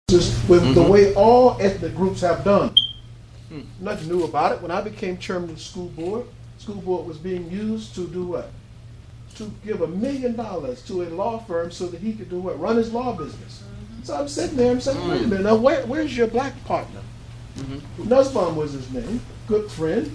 with the way all ethnic groups have done. Nothing new about it. When I became chairman of the school board was being used to do what? To give $1 million to a law firm so that he could do what? Run his law business. So I'm sitting there and saying, wait a minute, now where's your black partner? Nussbaum was his name, good friend.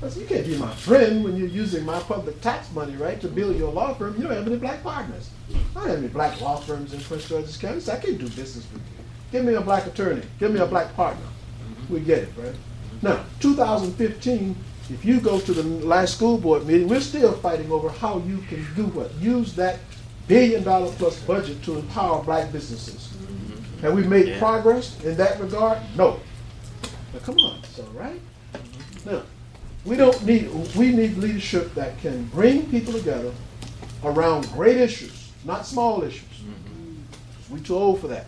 I said, you can't be my friend when you're using my public tax money, right, to build your law firm. You don't have any black partners. I don't have any black law firms in Prince George's County, so I can't do business with you. Give me a black attorney. Give me a black partner. We get it, right? Now, 2015, if you go to the last school board meeting, we're still fighting over how you can do what? Use that $1 billion plus budget to empower black businesses. Have we made progress in that regard? No. Now, come on, it's all right. Now, we need leadership that can bring people together around great issues, not small issues. We're too old for that.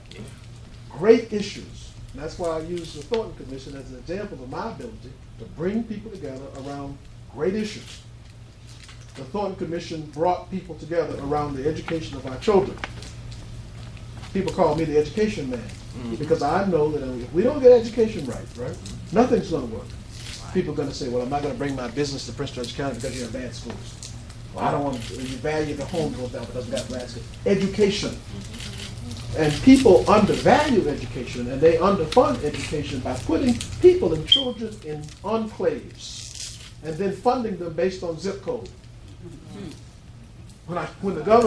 Great issues. And that's why I use the Thornton Commission as an example of my ability to bring people together around great issues. The Thornton Commission brought people together around the education of our children. People call me the education man because I know that if we don't get education right, nothing's going to work. People are going to say, well, I'm not going to bring my business to Prince George's County because you have bad schools. Well, I don't want to, you value the home goes down because we got bad schools. Education. And people undervalue education and they underfund education by putting people and children in enclaves and then funding them based on zip code. When the government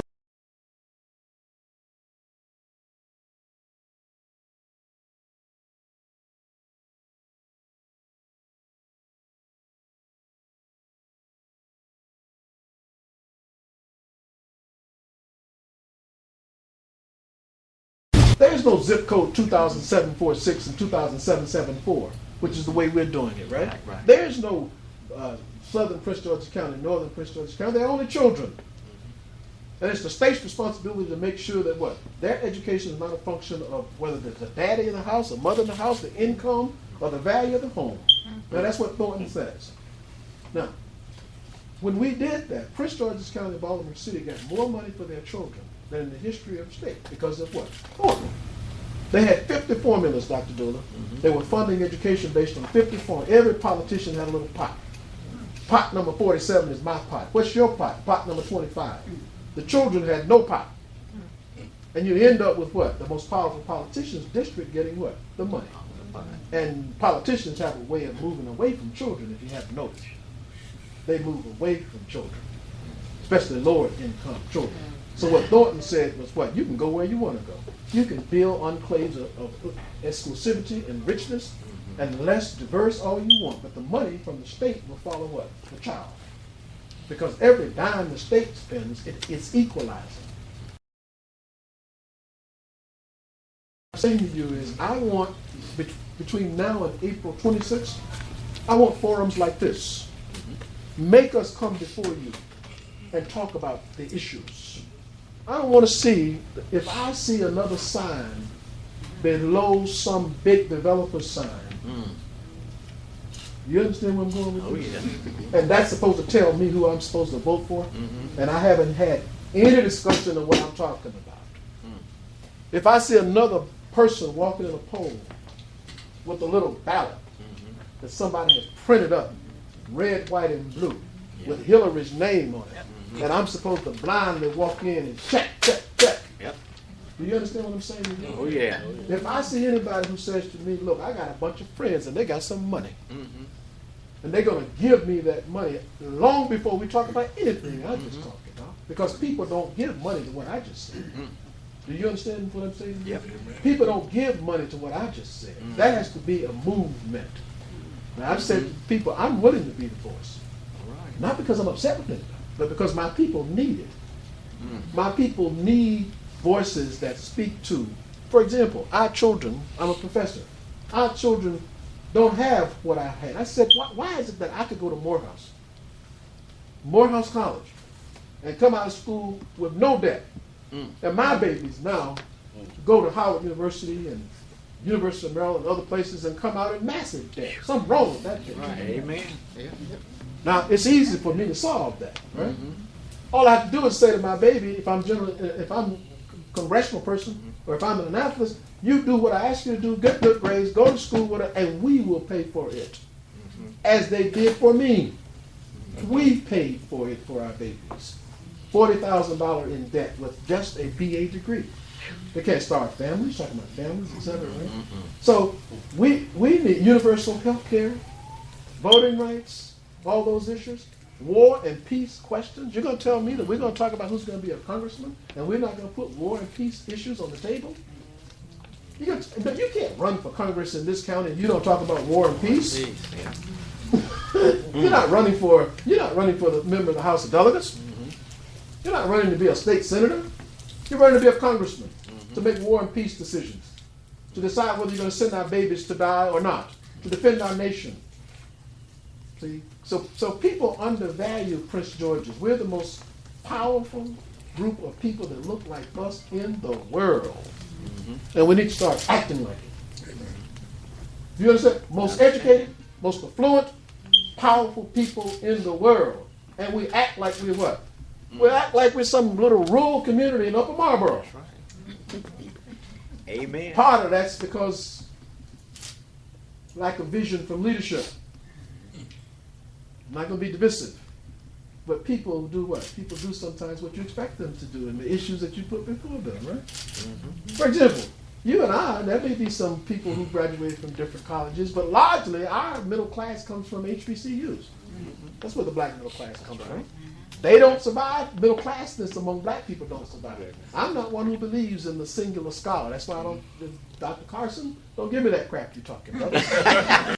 there's no zip code 2007-46 and 2007-74, which is the way we're doing it, right? There's no southern Prince George's County, northern Prince George's County. They're only children. And it's the state's responsibility to make sure that what? Their education is not a function of whether there's a daddy in the house, a mother in the house, the income, or the value of the home. Now that's what Thornton says. Now, when we did that, Prince George's County and Baltimore City got more money for their children than in the history of the state because of what? Thornton. They had 50 formulas, Dr. Dula. They were funding education based on 50 formulas. Every politician had a little pot. Pot number 47 is my pot. What's your pot? Pot number 25. The children had no pot. And you end up with what? The most powerful politician's district getting what? The money. And politicians have a way of moving away from children, if you haven't noticed. They move away from children, especially lower income children. So what Thornton said was what? You can go where you want to go. You can build enclaves of exclusivity and richness and less diverse all you want, but the money from the state will follow what? The child. Because every dime the state spends, it's equalizing. What I'm saying to you is I want, between now and April 26th, I want forums like this. Make us come before you and talk about the issues. I don't want to see, if I see another sign below some big developer sign, you understand where I'm going with this? Yeah. And that's supposed to tell me who I'm supposed to vote for, and I haven't had any discussion of what I'm talking about. If I see another person walking in a pole with a little ballot that somebody has printed up, red, white, and blue, with Hillary's name on it, and I'm supposed to blindly walk in and check. Do you understand what I'm saying? Oh, yeah. If I see anybody who says to me, look, I got a bunch of friends and they got some money, and they're going to give me that money long before we talk about anything I just talked about, because people don't give money to what I just said. Do you understand what I'm saying? Yep. People don't give money to what I just said. That has to be a movement. Now, I've said to people, I'm willing to be the voice. Not because I'm upset with it, but because my people need it. My people need voices that speak to, for example, our children, I'm a professor, our children don't have what I had. I said, why is it that I could go to Morehouse College, and come out of school with no debt? And my babies now go to Howard University and University of Maryland and other places and come out in massive debt. Something wrong with that. Right. Amen. Yeah. Now, it's easy for me to solve that, right? All I have to do is say to my baby, if I'm congressional person, or if I'm in Annapolis, you do what I ask you to do, get good grades, go to school, whatever, and we will pay for it. As they did for me. We paid for it for our babies. $40,000 in debt with just a BA degree. They can't start families, talking about families, etc. Right? So we need universal health care, voting rights, all those issues, war and peace questions. You're going to tell me that we're going to talk about who's going to be a congressman, and we're not going to put war and peace issues on the table? You can't run for Congress in this county and you don't talk about war and peace. You're not running for the member of the House of Delegates. You're not running to be a state senator. You're running to be a congressman to make war and peace decisions, to decide whether you're going to send our babies to die or not, to defend our nation. See, so people undervalue Prince George's. We're the most powerful group of people that look like us in the world, and we need to start acting like it. Do you understand? Most educated, most affluent, powerful people in the world, and we act like we're what? We act like we're some little rural community in Upper Marlboro. That's right. Amen. Part of that's because lack of vision from leadership. I'm not going to be divisive, but people do what? People do sometimes what you expect them to do, and the issues that you put before them, right? For example, you and I, there may be some people who graduated from different colleges, but largely our middle class comes from HBCUs. That's where the black middle class comes from. They don't survive. Middle classness among black people don't survive. I'm not one who believes in the singular scholar. That's why I don't, Dr. Carson, don't give me that crap you're talking about.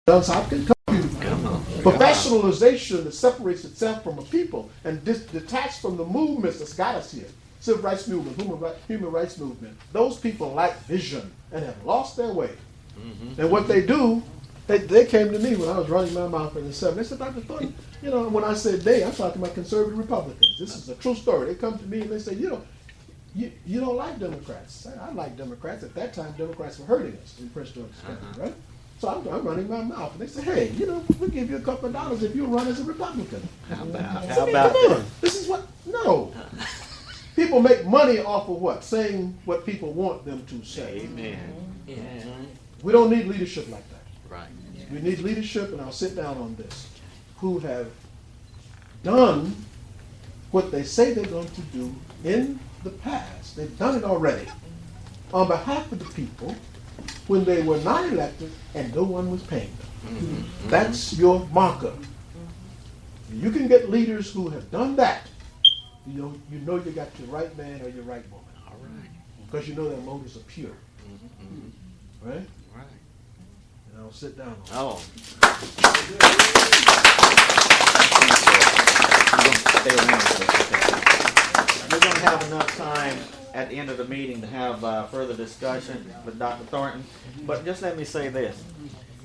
Johns Hopkins. Professionalization that separates itself from a people and detached from the movements that's got us here. Civil rights movement, human rights movement. Those people lack vision and have lost their way. And what they do, they came to me when I was running my mouth in the 70s. They said, Dr. Thornton, when I said they, I'm talking about conservative Republicans. This is a true story. They come to me and they say, you don't like Democrats. I like Democrats. At that time, Democrats were hurting us in Prince George's County, right? So I'm running my mouth. And they say, hey, we'll give you a couple of dollars if you run as a Republican. How about come on. This is what, no. People make money off of what? Saying what people want them to say. Amen. Yeah. We don't need leadership like that. Right. We need leadership, and I'll sit down on this, who have done what they say they're going to do in the past. They've done it already on behalf of the people when they were not elected and no one was paying them. That's your marker. You can get leaders who have done that. You know you got your right man or your right woman. All right. Because you know their motives are pure. Right? Right. And I'll sit down. Oh. We're going to have enough time at the end of the meeting to have further discussion with Dr. Thornton. But just let me say this.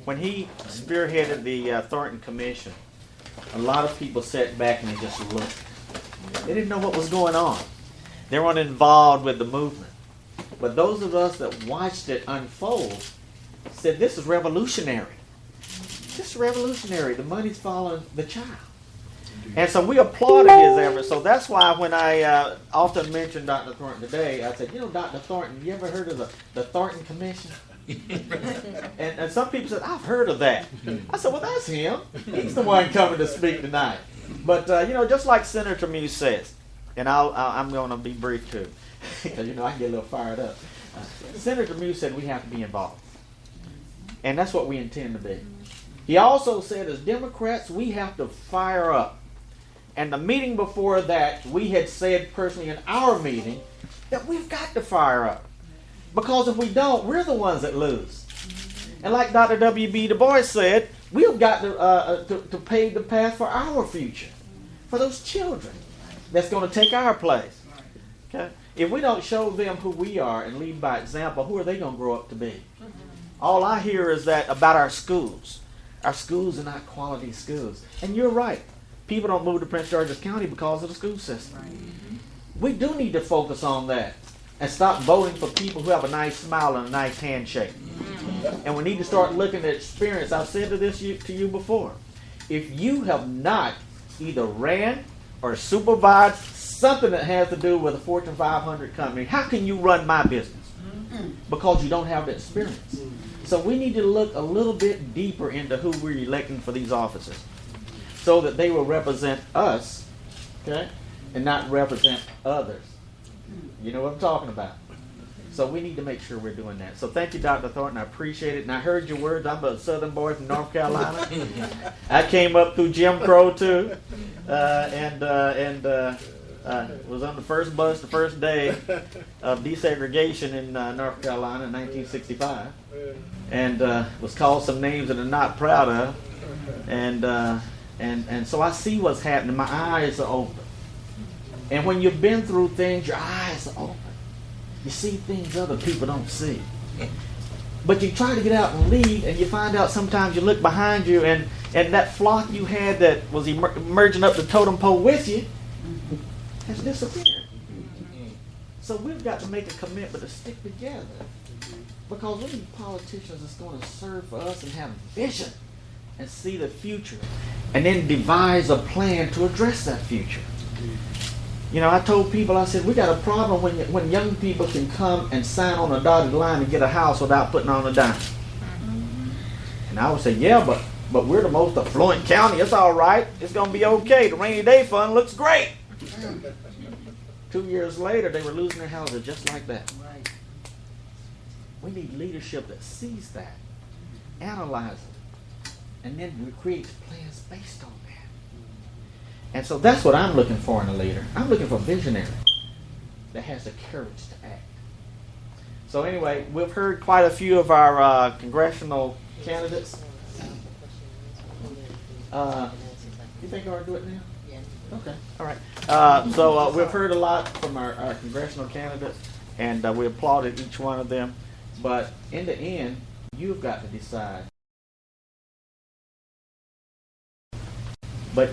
When he spearheaded the Thornton Commission, a lot of people sat back and they just looked. They didn't know what was going on. They weren't involved with the movement. But those of us that watched it unfold said, this is revolutionary. This is revolutionary. The money's following the child. And so we applauded his efforts. So that's why when I often mention Dr. Thornton today, I said, Dr. Thornton, you ever heard of the Thornton Commission? and some people said, I've heard of that. I said, well, that's him. He's the one coming to speak tonight. But, just like Senator Muse says, and I'm going to be brief too, because, I can get a little fired up. Senator Muse said we have to be involved. And that's what we intend to be. He also said, as Democrats, we have to fire up. And the meeting before that, we had said personally in our meeting that we've got to fire up. Because if we don't, we're the ones that lose. And like Dr. W.B. Du Bois said, we've got to pave the path for our future, for those children that's going to take our place. Okay? If we don't show them who we are and lead by example, who are they going to grow up to be? All I hear is that about our schools. Our schools are not quality schools. And you're right. People don't move to Prince George's County because of the school system. We do need to focus on that and stop voting for people who have a nice smile and a nice handshake. And we need to start looking at experience. I've said this to you before. If you have not either ran or supervised something that has to do with a Fortune 500 company, how can you run my business? Because you don't have the experience. So we need to look a little bit deeper into who we're electing for these offices so that they will represent us, okay, and not represent others. You know what I'm talking about. So we need to make sure we're doing that. So thank you, Dr. Thornton. I appreciate it. And I heard your words. I'm a Southern boy from North Carolina. I came up through Jim Crow, too, and was on the first bus the first day of desegregation in North Carolina in 1965. And was called some names that I'm not proud of. And so I see what's happening. My eyes are open. And when you've been through things, your eyes are open. You see things other people don't see. But you try to get out and lead, and you find out sometimes you look behind you, and that flock you had that was emerging up the totem pole with you has disappeared. So we've got to make a commitment to stick together, because we need politicians that's going to serve for us and have vision and see the future, and then devise a plan to address that future. You know, I told people, I said, we got a problem when young people can come and sign on a dotted line and get a house without putting on a dime. And I would say, yeah, but we're the most affluent county. It's all right. It's going to be okay. The rainy day fund looks great. 2 years later, they were losing their houses just like that. We need leadership that sees that, analyzes it, and then creates plans based on that. And so that's what I'm looking for in a leader. I'm looking for a visionary that has the courage to act. So anyway, we've heard quite a few of our congressional candidates. You think I ought to do it now? Yeah. Okay, all right. So we've heard a lot from our congressional candidates, and we applauded each one of them. But in the end, you've got to decide. But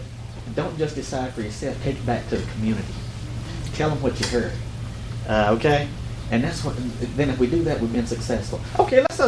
don't just decide for yourself. Take it back to the community. Tell them what you heard. Okay? And that's what. Then if we do that, we've been successful. Okay, let's